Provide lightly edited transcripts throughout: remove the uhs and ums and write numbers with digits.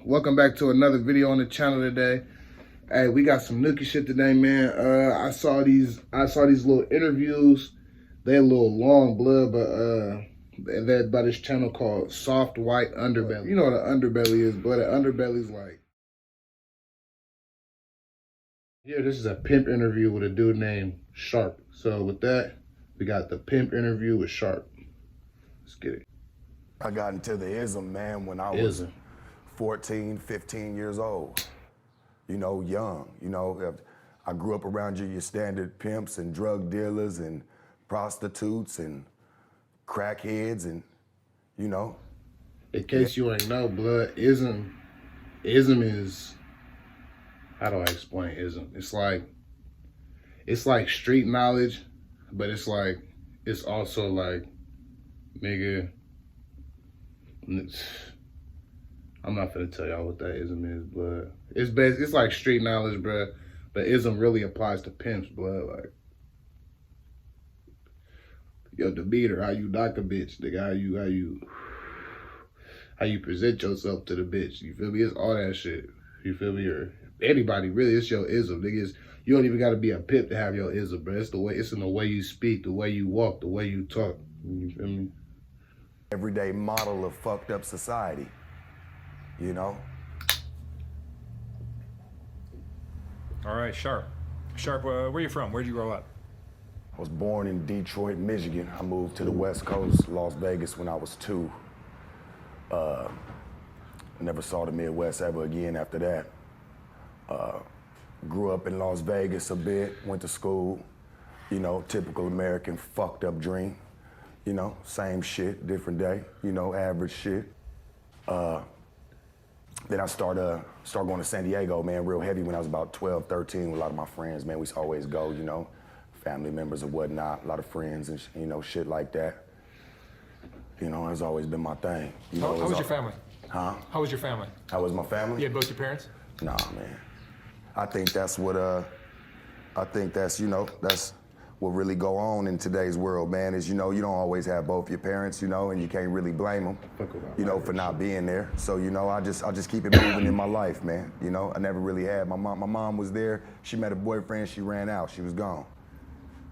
Welcome back to another video on the channel today. Hey, we got some nookie shit today, man. I saw these little interviews. They're a little long, blood, but they're by this channel called Soft White Underbelly. You know what an underbelly is, but an underbelly's like. Yeah, this is a pimp interview with a dude named Sharpe. So with that, we got the pimp interview with Sharpe. Let's get it. I got into the ism, man, when I was 14, 15 years old. You know, young. You know, I grew up around your standard pimps and drug dealers and prostitutes and crackheads and, you know. In case you ain't know, blood, ism is, how do I explain ism? It's like street knowledge, but it's also like, nigga, I'm not finna tell y'all what that ism is, blood. It's like street knowledge, bruh, but ism really applies to pimps, blood. Like, your demeanor, how you knock a bitch, nigga, how you present yourself to the bitch. You feel me? It's all that shit. You feel me? Or anybody, really, it's your ism, nigga. You don't even gotta be a pimp to have your ism, bro. It's in the way you speak, the way you walk, the way you talk. You feel me? Everyday model of fucked up society, you know? All right, Sharpe. Sharpe, where are you from? Where'd you grow up? I was born in Detroit, Michigan. I moved to the West Coast, Las Vegas, when I was 2. Never saw the Midwest ever again after that. Grew up in Las Vegas a bit, went to school, you know, typical American fucked up dream. You know, same shit, different day, you know, average shit. Then I started going to San Diego, man, real heavy when I was about 12, 13 with a lot of my friends, man. We used to always go, you know, family members or whatnot, a lot of friends and, you know, shit like that. You know, it's always been my thing. You know, how was your family? Huh? How was your family? How was my family? You had both your parents? Nah, man. I think that's what, you know, that's what really go on in today's world, man, is, you know, you don't always have both your parents, you know, and you can't really blame them, you know, for not being there. So, you know, I just keep it moving in my life, man. You know, I never really had my mom was there. She met a boyfriend, she ran out, she was gone.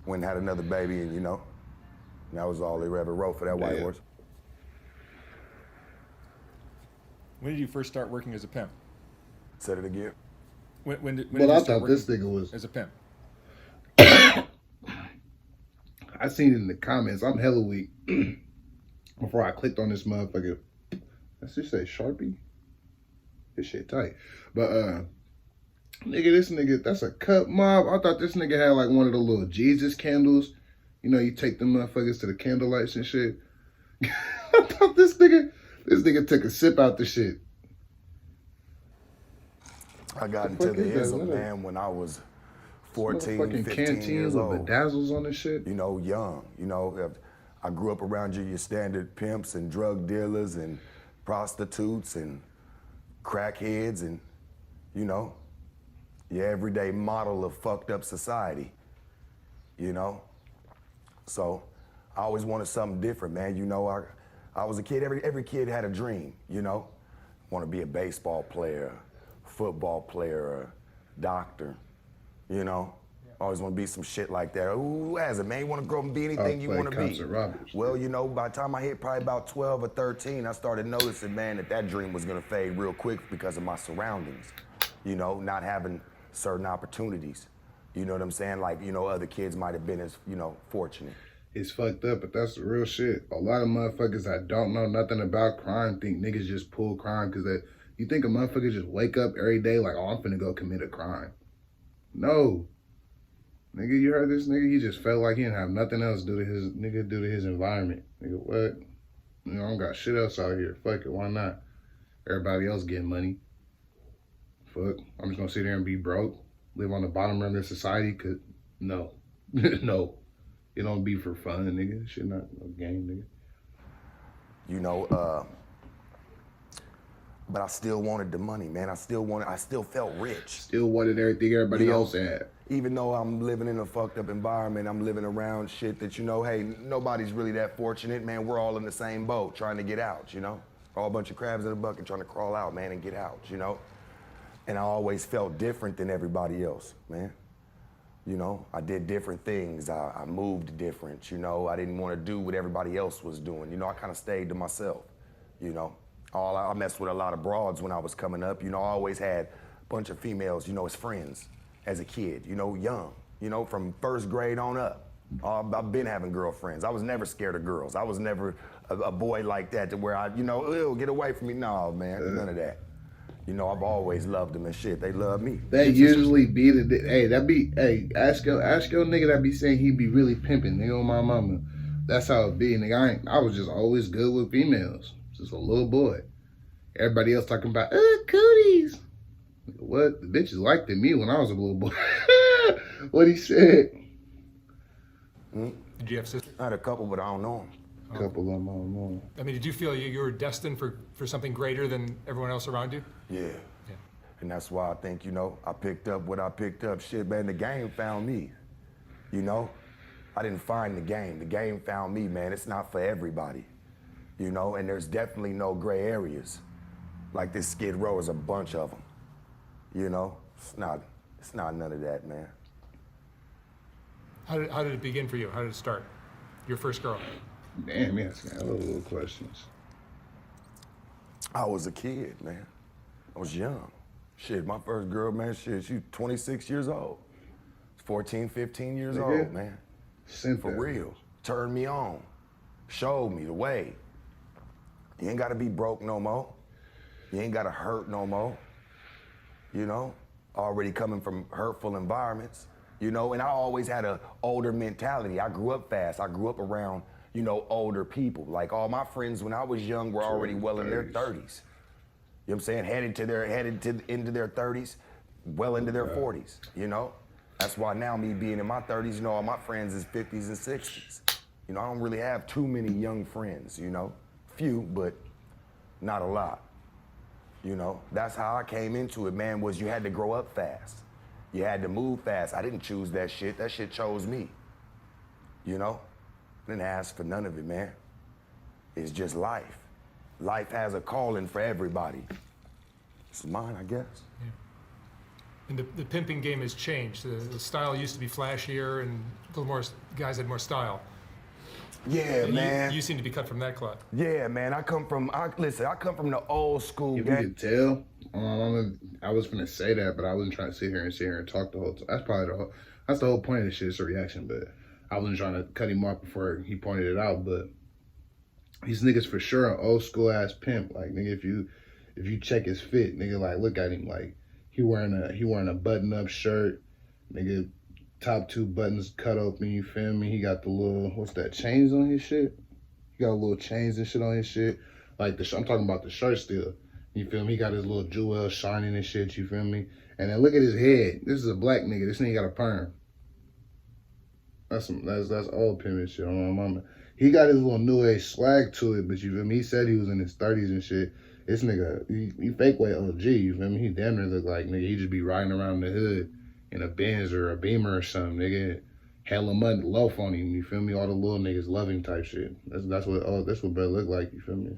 Went and had another baby, and, you know, that was all they ever wrote for that white horse. When did you first start working as a pimp? Said it again. When did Well, you I start thought this working nigga was. as a pimp? I seen it in the comments. I'm hella weak. Before I clicked on this motherfucker, let's just say Sharpie. This shit tight. But nigga, this nigga, that's a cut mob. I thought this nigga had like one of the little Jesus candles. You know, you take them motherfuckers to the candle lights and shit. I thought this nigga took a sip out the shit. I got into the ism, man, when I was 14, 15 years old. With bedazzles on this shit. You know, young. You know, I grew up around your standard pimps and drug dealers and prostitutes and crackheads and, you know, your everyday model of fucked up society, you know? So I always wanted something different, man. You know, I was a kid, every kid had a dream, you know? Want to be a baseball player, football player, a doctor. You know, always want to be some shit like that. Who has it, man? You want to grow up and be anything you want to be. Well, you know, by the time I hit probably about 12 or 13, I started noticing, man, that dream was going to fade real quick because of my surroundings. You know, not having certain opportunities. You know what I'm saying? Like, you know, other kids might have been as, you know, fortunate. It's fucked up, but that's the real shit. A lot of motherfuckers that don't know nothing about crime think niggas just pull crime because you think a motherfucker just wake up every day like, oh, I'm finna go commit a crime. No. Nigga, you heard this nigga? He just felt like he didn't have nothing else due to his environment. Nigga, what? You know, I don't got shit else out here. Fuck it, why not? Everybody else getting money. Fuck, I'm just gonna sit there and be broke? Live on the bottom rung of society? Cause, no. No. It don't be for fun, nigga. Shit not no game, nigga. You know, but I still wanted the money, man. I still felt rich. Still wanted everything everybody else had. Even though I'm living in a fucked up environment, I'm living around shit that, you know, hey, nobody's really that fortunate, man. We're all in the same boat trying to get out, you know? All a bunch of crabs in a bucket trying to crawl out, man, and get out, you know? And I always felt different than everybody else, man. You know, I did different things. I moved different, you know? I didn't want to do what everybody else was doing. You know, I kind of stayed to myself, you know? I messed with a lot of broads when I was coming up. You know, I always had a bunch of females, you know, as friends as a kid, you know, young, you know, from first grade on up. I've been having girlfriends. I was never scared of girls. I was never a boy like that to where I, you know, ew, get away from me. No, man, none of that. You know, I've always loved them and shit. They love me. That usually be ask your nigga that be saying he be really pimping, nigga, on my mama. That's how it be, nigga. I was just always good with females. Just a little boy. Everybody else talking about, cooties. What? The bitches liked me when I was a little boy. What he said. Did you have sisters? I had a couple, but I don't know them. A couple of them, I don't know. I mean, did you feel you were destined for something greater than everyone else around you? Yeah. And that's why I think, you know, I picked up what I picked up. Shit, man, the game found me. You know? I didn't find the game. The game found me, man. It's not for everybody. You know? And there's definitely no gray areas. Like this Skid Row is a bunch of them. You know? It's not none of that, man. How did it begin for you? How did it start? Your first girl? Damn, you asking a little questions. I was a kid, man. I was young. Shit, my first girl, man, shit, she was 26 years old. 14, 15 years old, man. For real. Turned me on. Showed me the way. You ain't gotta be broke no more. You ain't gotta hurt no more. You know? Already coming from hurtful environments. You know, and I always had an older mentality. I grew up fast. I grew up around, you know, older people. Like all my friends when I was young were already well in their 30s. You know what I'm saying? Into their 30s, well into their 40s, you know? That's why now me being in my 30s, you know, all my friends is 50s and 60s. You know, I don't really have too many young friends, you know? Few, but not a lot. You know, that's how I came into it, man, was you had to grow up fast. You had to move fast. I didn't choose that shit. That shit chose me. You know? I didn't ask for none of it, man. It's just life. Life has a calling for everybody. It's mine, I guess. Yeah. And the pimping game has changed. The style used to be flashier and a little more, guys had more style. Yeah, man. You seem to be cut from that cloth. Yeah, man. I come from the old school If gang. you could tell, I was gonna say that, but I wasn't trying to sit here and talk the whole time. That's the whole point of this shit. It's a reaction, but I wasn't trying to cut him off before he pointed it out. But these niggas for sure an old school ass pimp. Like nigga, if you check his fit, nigga, like look at him, like he wearing a button up shirt, nigga. Top two buttons cut open, you feel me? He got the little, what's that, chains on his shit? He got little chains and shit on his shit. Like, I'm talking about the shirt still. You feel me? He got his little jewel shining and shit, you feel me? And then look at his head. This is a black nigga. This nigga got a perm. That's old pimpin' shit on my mama. He got his little new age swag to it, but you feel me? He said he was in his 30s and shit. This nigga, he fake way OG, you feel me? He damn near look like, nigga, he just be riding around the hood in a Benz or a Beamer or something, nigga. Hella money, loaf on him, you feel me? All the little niggas love him type shit. That's what Brett look like, you feel me?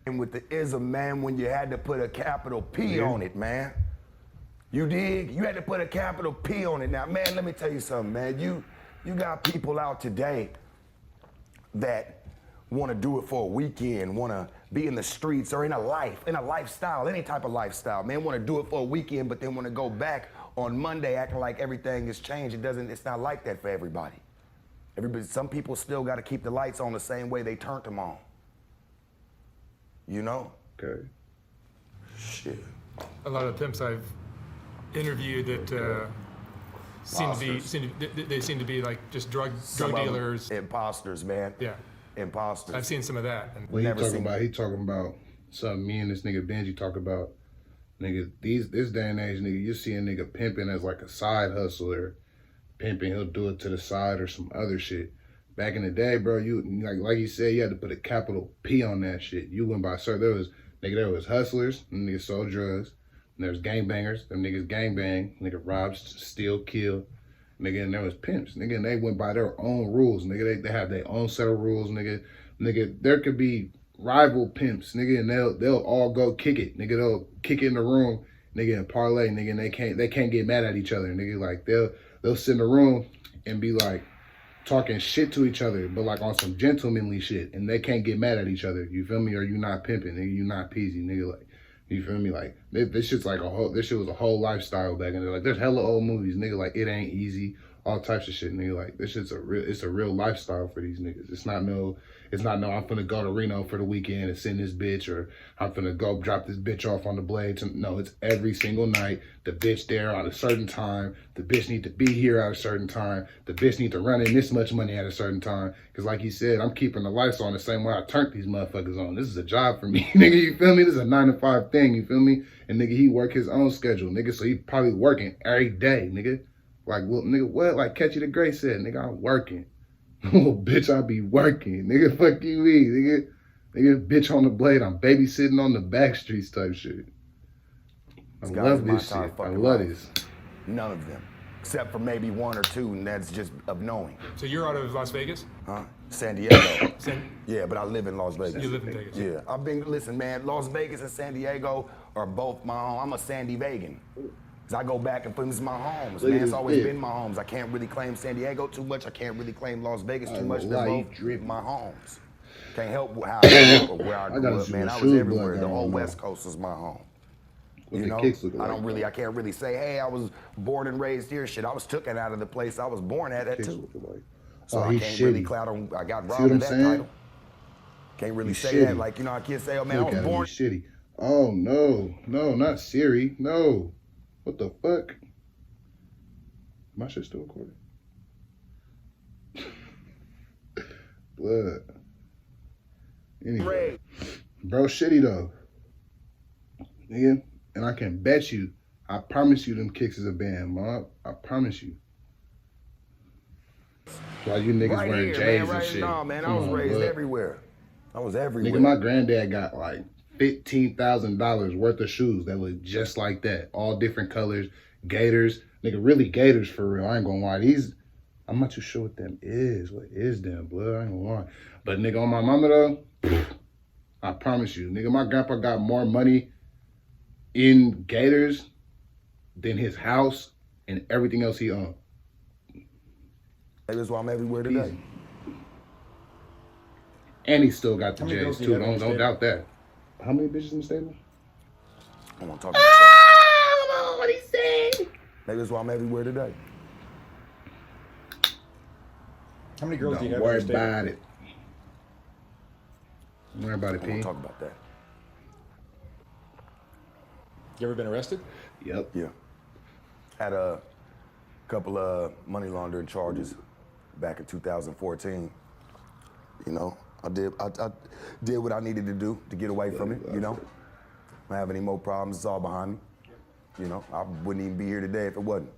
And with the ism, man, when you had to put a capital P on it, man. You dig? You had to put a capital P on it. Now, man, let me tell you something, man. You got people out today that want to do it for a weekend, want to be in the streets or in a lifestyle, any type of lifestyle, man, want to do it for a weekend, but then want to go back on Monday acting like everything has changed. It's not like that for everybody. Some people still got to keep the lights on the same way they turned them on. You know? Okay. Shit. A lot of the pimps I've interviewed that seem to be like just drug dealers. Imposters, man. Yeah. Imposters. I've seen some of that. And He talking about something me and this nigga Benji talk about. Nigga, this day and age, nigga, you see a nigga pimping as like a side hustler. Pimping, he'll do it to the side or some other shit. Back in the day, bro, you like you said, you had to put a capital P on that shit. You went by, sir, there was hustlers, them niggas sold drugs. And there was gangbangers, them niggas gangbang, nigga robbed, steal, kill. Nigga, and there was pimps. Nigga, and they went by their own rules. Nigga, they have their own set of rules, nigga. Nigga, there could be rival pimps, nigga, and they'll all go kick it, nigga. They'll kick it in the room, nigga, and parlay, nigga, and they can't get mad at each other, nigga. Like they'll sit in the room and be like talking shit to each other, but like on some gentlemanly shit, and they can't get mad at each other. You feel me? Or you not pimping, nigga. You not peasy, nigga. Like, you feel me? Like this shit's like this shit was a whole lifestyle back in there. Like there's hella old movies, nigga. Like It Ain't Easy, all types of shit, nigga. Like this shit's it's a real lifestyle for these niggas. It's not no I'm finna go to Reno for the weekend and send this bitch, or I'm finna go drop this bitch off on the blades. No, it's every single night. The bitch there at a certain time. The bitch need to be here at a certain time. The bitch need to run in this much money at a certain time. Cause like he said, I'm keeping the lights on the same way I turned these motherfuckers on. This is a job for me, nigga. You feel me? This is a 9-to-5 thing. You feel me? And nigga, he work his own schedule, nigga. So he probably working every day, nigga. Like, well, nigga, what? Like Catchy the Great said, nigga, I'm working. Oh, bitch, I be working. Nigga, fuck you, me. Nigga, bitch on the blade. I'm babysitting on the back streets type shit. I love this shit. I love this. None of them. Except for maybe one or two, and that's just of knowing. So you're out of Las Vegas? Huh? San Diego. Yeah, but I live in Las Vegas. You live in Vegas? Yeah. Listen, man, Las Vegas and San Diego are both my home. I'm a Sandy Vegan. I go back and put this is my homes, man. It's always been my homes. I can't really claim San Diego too much. I can't really claim Las Vegas too much. They're both my homes. Can't help how I grew up or where I grew up, man. I was everywhere. The whole West Coast is my home. You know, I can't really say, hey, I was born and raised here. Shit, I was taken out of the place I was born at too. So I can't really cloud on. I got robbed of that title. Can't really say that, like, you know, I can't say, oh man, I was born shitty. Oh no, not Siri, no. What the fuck? My shit still recording. Blood. Anyway. Bro, shitty though. Nigga, and I can bet you, I promise you them kicks is a band, Mob. I promise you. Why you niggas right wearing here, J's man, and shit. No, man, I was raised everywhere. I was everywhere. Nigga, my granddad got like $15,000 worth of shoes that look just like that. All different colors. Gators. Nigga, really Gators for real. I ain't gonna lie. I'm not too sure what them is. What is them, blood? I ain't gonna lie. But nigga, on my mama though, I promise you, nigga, my grandpa got more money in Gators than his house and everything else he owned. That's why I'm everywhere today. And he still got the J's too. Don't doubt that. How many bitches in the stable? I want to talk about that. What he said. Maybe that's why I'm everywhere today. How many girls do you have? Don't worry about it. Don't worry about it, I P. want to talk about that. You ever been arrested? Yep. Yeah. Had a couple of money laundering charges back in 2014. You know, I did what I needed to do to get away from it, you know. I don't have any more problems. It's all behind me. You know, I wouldn't even be here today if it wasn't.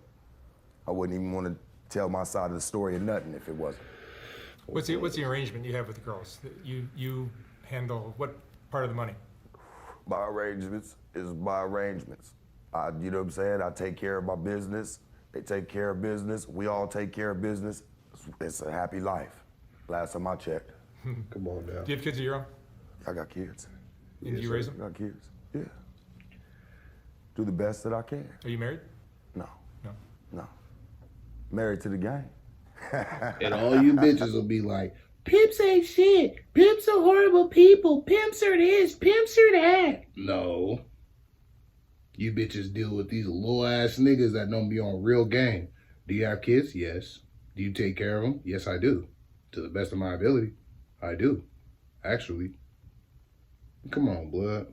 I wouldn't even want to tell my side of the story or nothing if it wasn't. What's the arrangement you have with the girls? You handle what part of the money? By arrangements is by arrangements. You know what I'm saying? I take care of my business. They take care of business. We all take care of business. It's a happy life. Last time I checked. Come on now. Do you have kids of your own? I got kids. And do you raise them? I got kids. Yeah. Do the best that I can. Are you married? No. No. No. Married to the game. And all you bitches will be like, pimps ain't shit. Pimps are horrible people. Pimps are this. Pimps are that. No. You bitches deal with these little ass niggas that don't be on real game. Do you have kids? Yes. Do you take care of them? Yes, I do. To the best of my ability. I do. Actually. Come on, blood.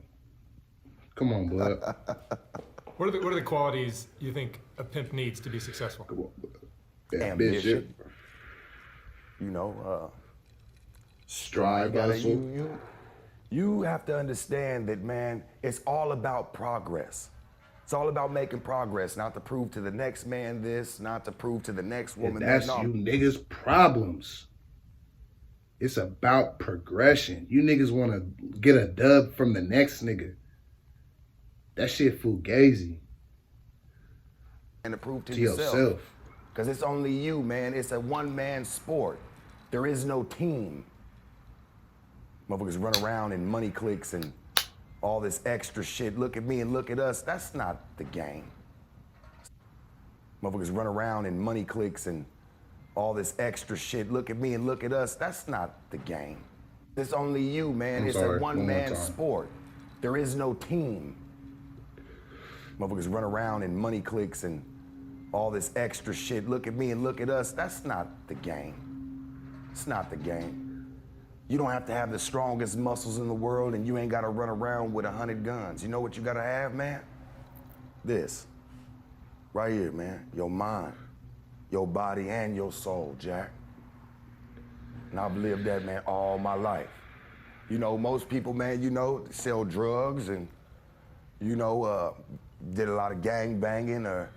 Come on, blood. What are the qualities you think a pimp needs to be successful? Come on, blood. Ambition. You know, strive, hustle. You have to understand that, man, it's all about progress. It's all about making progress, not to prove to the next man this, not to prove to the next woman that. That's you niggas' problems. It's about progression. You niggas want to get a dub from the next nigga. That shit fugazi. And to prove to yourself. Because it's only you, man. It's a one-man sport. There is no team. Motherfuckers run around in money clicks and all this extra shit. Look at me and look at us. That's not the game. Motherfuckers run around in money clicks and all this extra shit. Look at me and look at us. That's not the game. It's only you, man. It's a one-man sport. There is no team. Motherfuckers run around in money clicks and all this extra shit. Look at me and look at us. That's not the game. It's not the game. You don't have to have the strongest muscles in the world, and you ain't gotta run around with 100 guns. You know what you gotta have, man? This. Right here, man. Your mind, your body, and your soul, Jack. And I've lived that, man, all my life. You know, most people, man, you know, sell drugs and, you know, did a lot of gang banging or,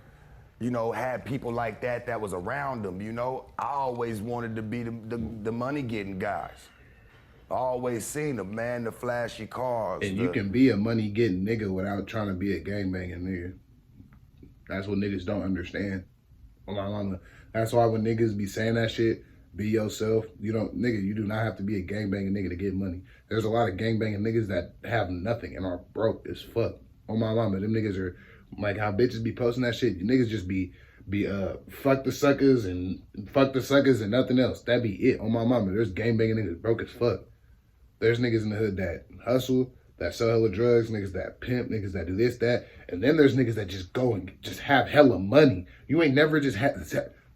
you know, had people like that was around them, you know. I always wanted to be the money-getting guys. I always seen them, man, the flashy cars. And you can be a money-getting nigga without trying to be a gang-banging nigga. That's what niggas don't understand. That's why when niggas be saying that shit, be yourself. You do not have to be a gangbanging nigga to get money. There's a lot of gangbanging niggas that have nothing and are broke as fuck. On my mama, them niggas are like how bitches be posting that shit. You niggas just be fuck the suckers and nothing else. That be it. On my mama, there's gangbanging niggas broke as fuck. There's niggas in the hood that hustle, that sell hella drugs, niggas that pimp, niggas that do this, that. And then there's niggas that just go and just have hella money. You ain't never just had,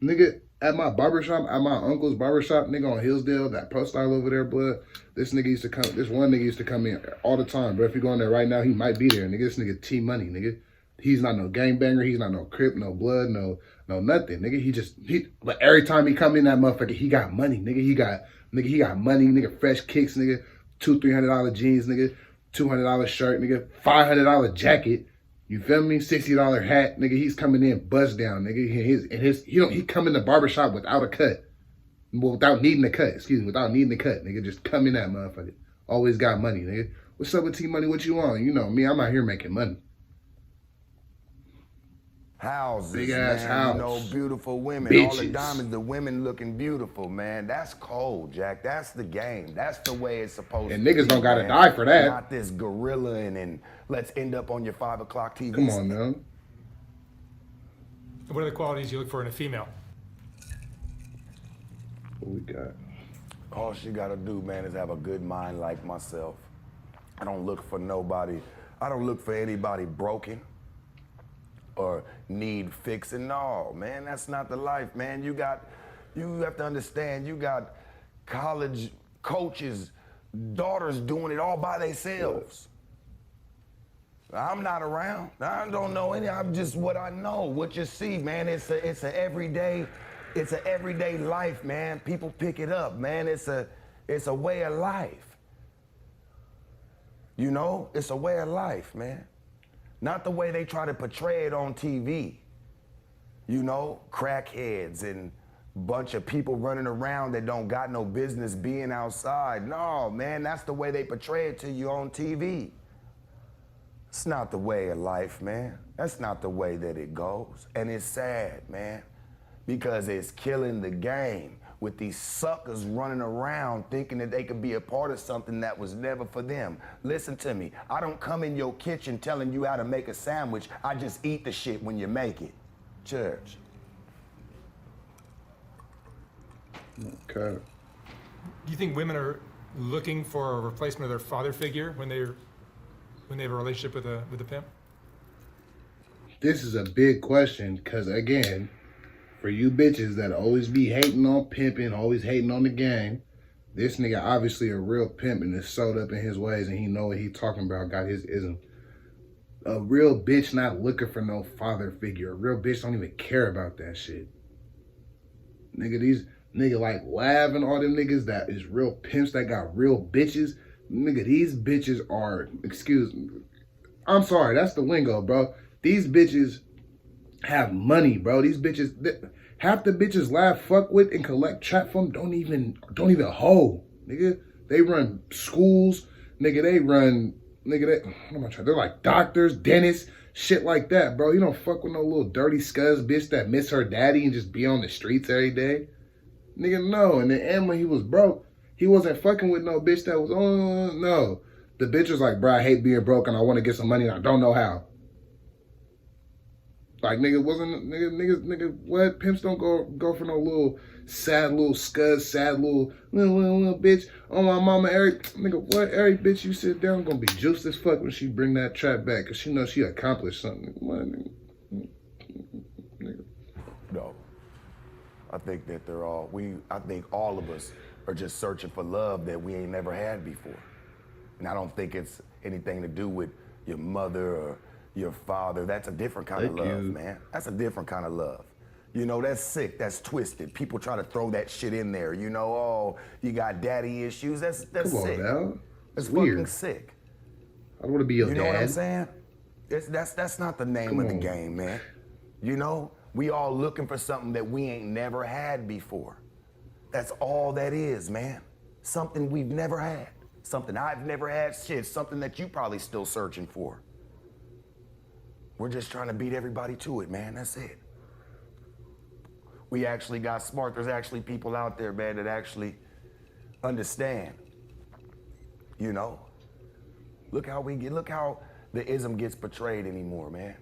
nigga, at my barbershop, at my uncle's barbershop, nigga on Hillsdale, that pro style over there, blood, this one nigga used to come in all the time, bro. If you go in there right now, he might be there, nigga. This nigga T-Money, nigga. He's not no gangbanger, he's not no Crip, no blood, no nothing, nigga. But every time he come in that motherfucker, he got money, nigga. He got money, nigga, fresh kicks, nigga, $200-$300 jeans, nigga, $200 shirt, nigga, $500 jacket. You feel me? $60 hat, nigga. He's coming in buzz down, nigga. He come in the barbershop without a cut, without needing a cut. Without needing a cut, nigga. Just come in that motherfucker. Always got money, nigga. What's up with T-Money? What you want? You know me. I'm out here making money. Houses, big ass house. You know, beautiful women. Bitches. All the diamonds, the women looking beautiful, man. That's cold, Jack. That's the game. That's the way it's supposed to be. And niggas don't gotta die for that. Not this gorilla and let's end up on your 5 o'clock TV. Come on, man. What are the qualities you look for in a female? What we got? All she gotta do, man, is have a good mind like myself. I don't look for nobody. I don't look for anybody broken or need fixing. No, man, that's not the life, man. You have to understand, you got college coaches, daughters doing it all by themselves. I'm not around. I don't know any. I'm just what I know. What you see, man. It's a everyday life, man. People pick it up, man. It's a way of life. You know, it's a way of life, man. Not the way they try to portray it on TV. You know, crackheads and bunch of people running around that don't got no business being outside. No, man, that's the way they portray it to you on TV. It's not the way of life, man. That's not the way that it goes. And it's sad, man, because it's killing the game with these suckers running around thinking that they could be a part of something that was never for them. Listen to me. I don't come in your kitchen telling you how to make a sandwich. I just eat the shit when you make it. Church. Okay. Do you think women are looking for a replacement of their father figure when they have a relationship with a pimp? This is a big question because, again, for you bitches that always be hating on pimping, always hating on the game, this nigga obviously a real pimp and is sewed up in his ways and he know what he talking about, got his ism. A real bitch not looking for no father figure. A real bitch don't even care about that shit. Nigga like Lav and all them niggas that is real pimps that got real bitches. Nigga, these bitches are, I'm sorry, that's the lingo, bro. These bitches have money, bro. These bitches, half the bitches Lav fuck with and collect trap from don't even hoe, nigga. They run schools, nigga. They're like doctors, dentists, shit like that, bro. You don't fuck with no little dirty scuzz bitch that miss her daddy and just be on the streets every day. Nigga, no. And then when he was broke, He wasn't fucking with no bitch that was on. No, the bitch was like, bro, I hate being broke and I want to get some money and I don't know how. Like nigga, what? Pimps don't go for no little sad little scud, sad little bitch. Oh my mama, Eric, nigga, what? Eric, bitch, you sit down, gonna be juiced as fuck when she bring that trap back, cause she knows she accomplished something. What, nigga? No, I think that I think all of us are just searching for love that we ain't never had before, and I don't think it's anything to do with your mother or your father. That's a different kind of love, man. That's a different kind of love. You know, that's sick, that's twisted. People try to throw that shit in there. You know, oh, you got daddy issues. That's Come sick. on now. It's weird. fucking sick. I don't want to be your dad. You know what I'm saying? That's not the name of the game, man. You know, we all looking for something that we ain't never had before. That's all that is, man. Something we've never had. Something I've never had. Shit, something that you probably still searching for. We're just trying to beat everybody to it, man. That's it. We actually got smart. There's actually people out there, man, that actually understand. You know? Look how the ism gets portrayed anymore, man.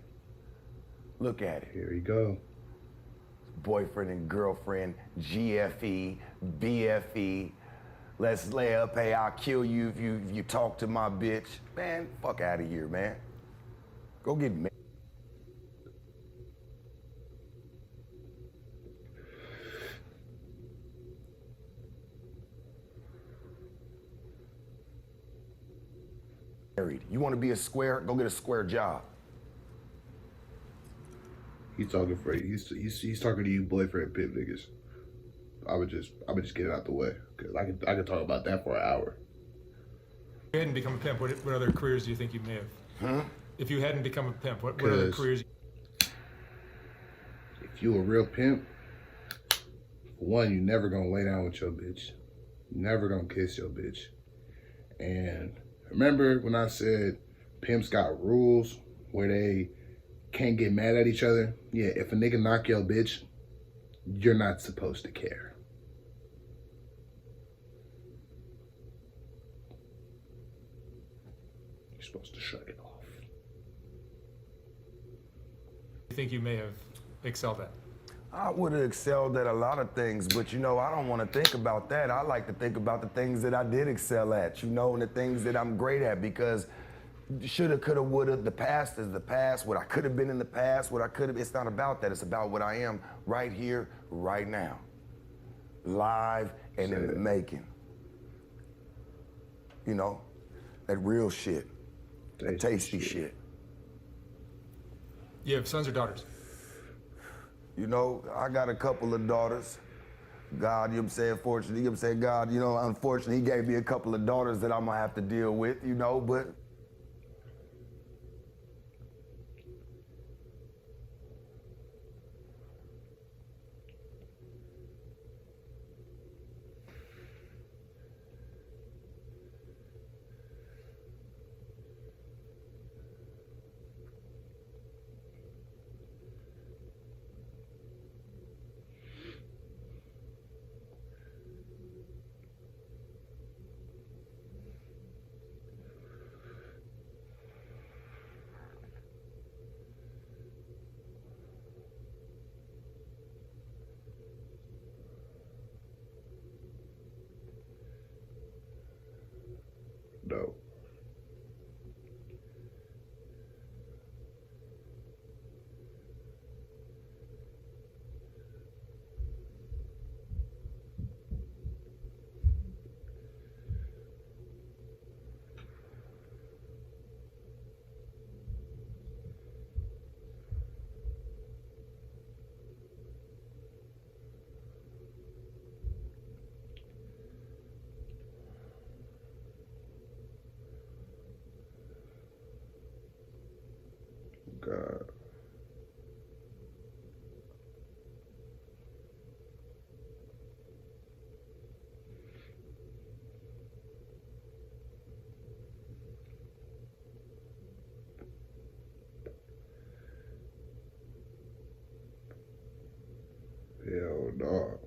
Look at it. Here we go. Boyfriend and girlfriend, GFE, BFE. Let's lay up, hey, I'll kill you if you talk to my bitch. Man, fuck out of here, man. Go get married. You want to be a square? Go get a square job. He's talking for you. He's talking to you, boyfriend pimp niggas. I would just get it out the way, cause I could talk about that for an hour. If you hadn't become a pimp, what other careers do you think you may have? Huh? If you hadn't become a pimp, what other careers? If you a real pimp, for one, you never gonna lay down with your bitch. You never gonna kiss your bitch. And remember when I said pimps got rules where they can't get mad at each other? Yeah, if a nigga knock your bitch, you're not supposed to care. You're supposed to shut it off. You think you may have excelled at? I would have excelled at a lot of things, but you know, I don't want to think about that. I like to think about the things that I did excel at, you know, and the things that I'm great at, because shoulda, coulda, woulda, the past is the past. What I could have been in the past, what I could have, it's not about that. It's about what I am right here, right now. Live and in the making. You know, that real shit, that tasty shit. You have sons or daughters? You know, I got a couple of daughters. God, you know what I'm saying, fortunately, you know what I'm saying, God, you know, unfortunately, he gave me a couple of daughters that I'm gonna have to deal with, you know, but No. God. Hell no.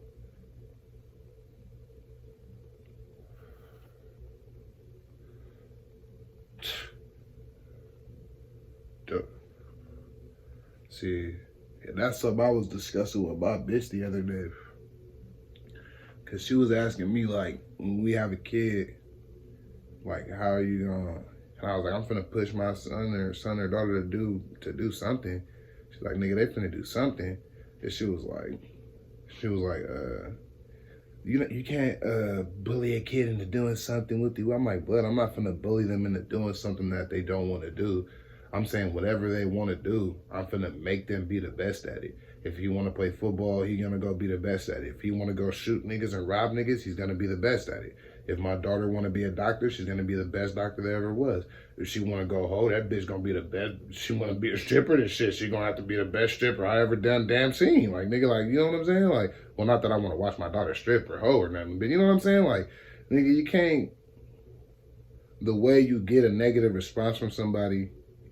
See, yeah, that's something I was discussing with my bitch the other day. Cause she was asking me like, when we have a kid, like how are you gonna? And I was like, I'm finna push my son or daughter to do something. She's like, nigga, they finna do something. And she was like, you know, you can't bully a kid into doing something with you. I'm like, but I'm not finna bully them into doing something that they don't want to do. I'm saying whatever they want to do, I'm finna make them be the best at it. If he want to play football, he gonna go be the best at it. If he want to go shoot niggas and rob niggas, he's gonna be the best at it. If my daughter want to be a doctor, she's gonna be the best doctor there ever was. If she want to go hoe, that bitch gonna be the best. She want to be a stripper, then shit, she gonna have to be the best stripper I ever damn seen. Like nigga, like you know what I'm saying? Like, well, not that I want to watch my daughter strip or hoe or nothing, but you know what I'm saying? Like, nigga, you can't. The way you get a negative response from somebody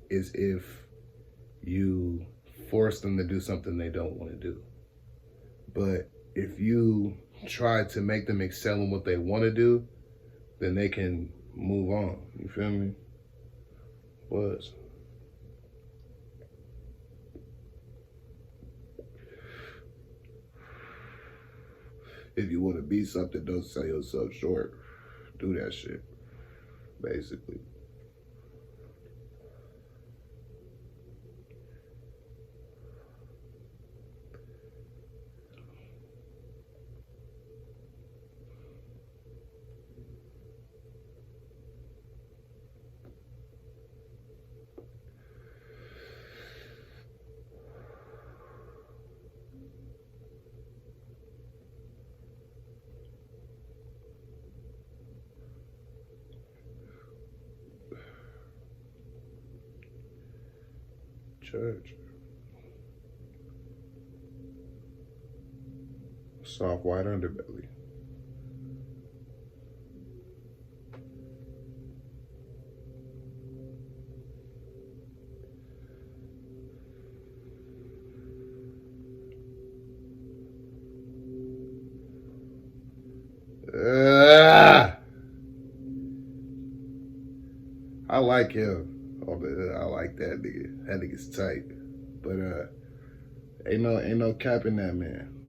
is if you force them to do something they don't want to do. But if you try to make them excel in what they want to do, then they can move on. You feel me? Was. If you want to be something, don't sell yourself short. Do that shit, basically. Church. Soft white underbelly. I like him. Oh, I like that nigga. That nigga's tight. But ain't no cap in that man.